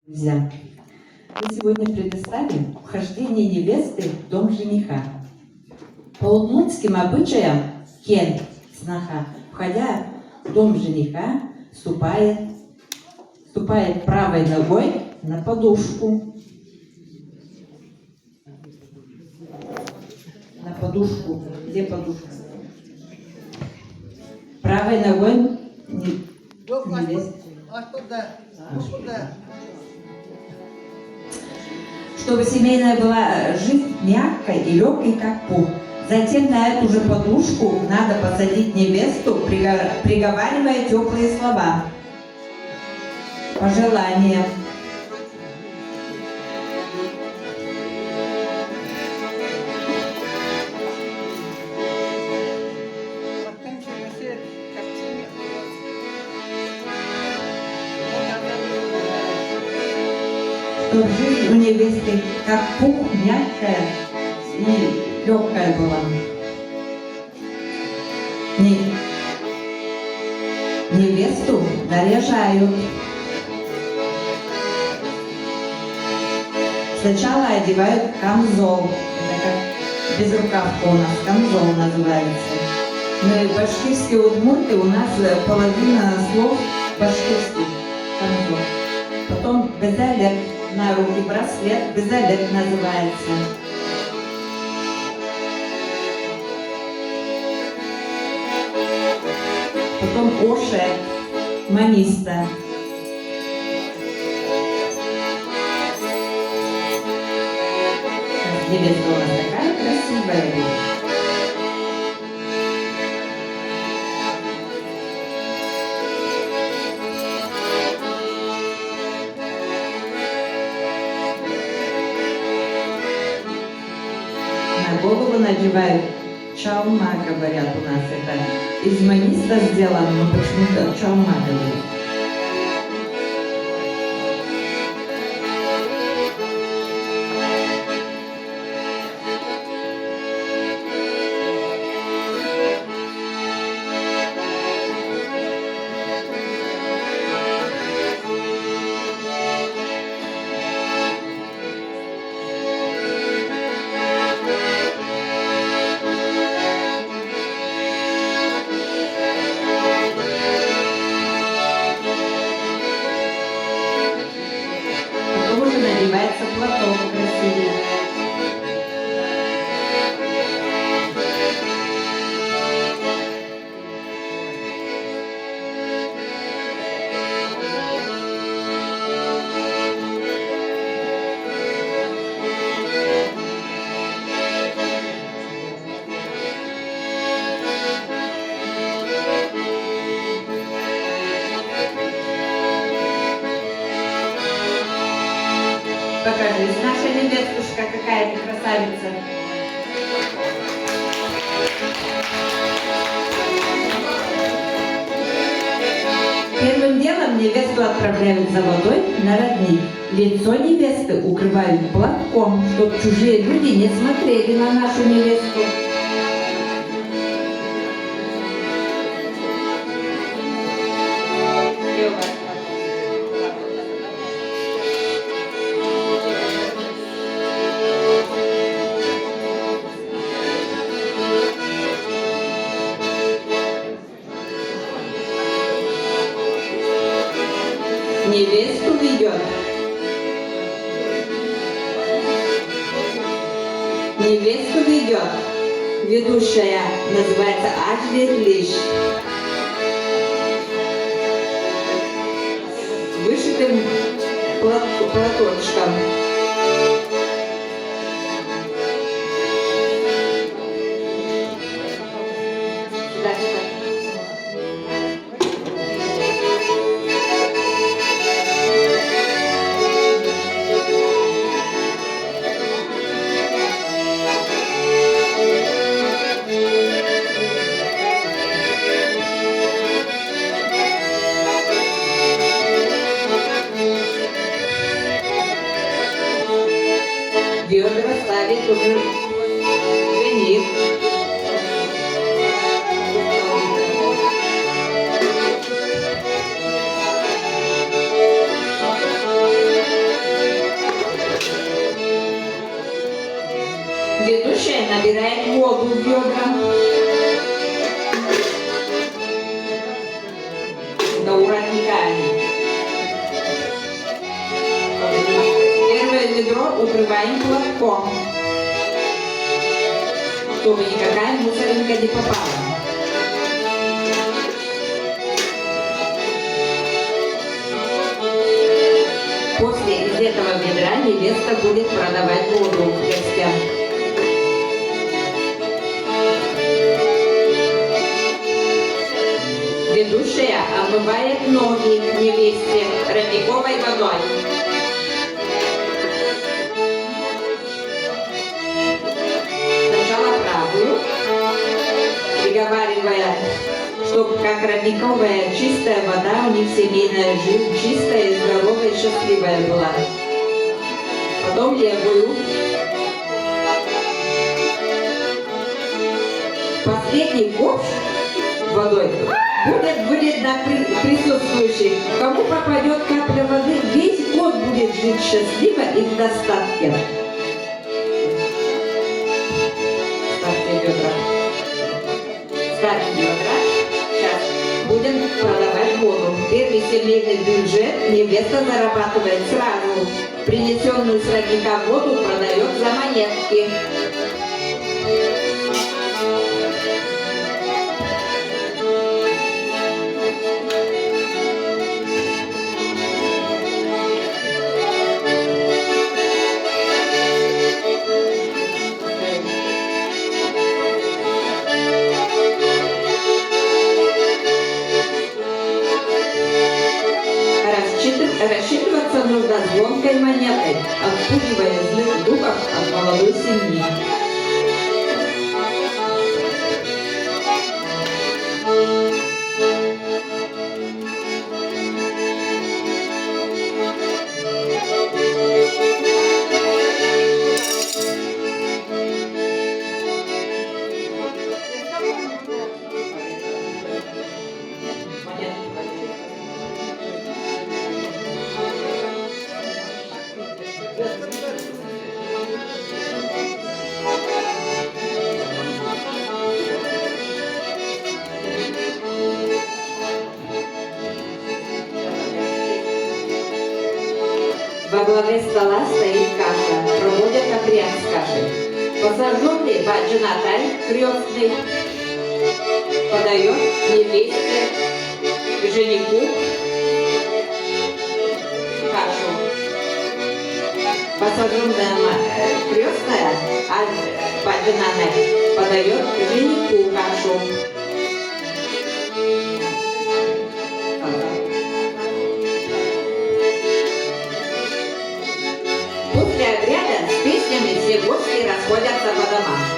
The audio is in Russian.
Друзья, мы сегодня предоставим вхождение невесты в дом жениха. По удмуртским обычаям кен, сноха, входя в дом жениха, ступает правой ногой на подушку. На подушку. Где подушка? Правой ногой невесты. Чтобы семейная была жизнь мягкой и легкой, как пух. Затем на эту же подушку надо посадить невесту, приговаривая теплые слова, пожелания. Чтобы жизнь у невесты как пух, мягкая и легкая была. Невесту наряжают. Сначала одевают камзол. Это как безрукавка у нас, камзол называется. Мы башкирские удмурты, у нас половина слов башкирских камзол. Потом безалек, на руки браслет, безалек называется. Потом оше, маниста. Невеста у нас такая красивая будет. На голову надевают чалма, говорят у нас, это из маниста сделано, но почему-то чалма говорят. Надевается платок красивый. Покажись, наша невестушка, какая ты красавица. Первым делом невесту отправляют за водой на родник. Лицо невесты укрывают платком, чтобы чужие люди не смотрели на нашу невесту. Невесту ведет. Невесту ведет. Ведущая называется Ажверлиш. С вышитым платочком. Ведра ставит уже жених. Ведущая набирает воду в ведра. До воротника. Первое ведро укрываем платком, чтобы никакая мусоринка не попала. После из этого ведра невеста будет продавать воду гостям. Ведущая омывает ноги невесте родниковой водой. Сначала правую, приговаривая, чтобы как родниковая чистая вода, у них семейная жизнь чистая, здоровая и счастливая была. Потом левую. Последний ковш водой будет на присутствующих. Кому попадет капля воды, весь год будет жить счастливо и в достатке. Ставьте ведра. Ставим ведра. Сейчас будем продавать воду. Первый семейный бюджет невеста зарабатывает сразу. Принесенную с родника воду продает за монетки. Рассчитываться нужно звонкой монетой, отпугивая злых духов от молодой семьи. Во главе стола стоит каша, проводят обряд с кашей. Посаженный баджанатай, крестный, подает невесте и жениху кашу. Посаженная крестная, а баджанатай подает жениху кашу. После обряда с песнями все гости расходятся по домам.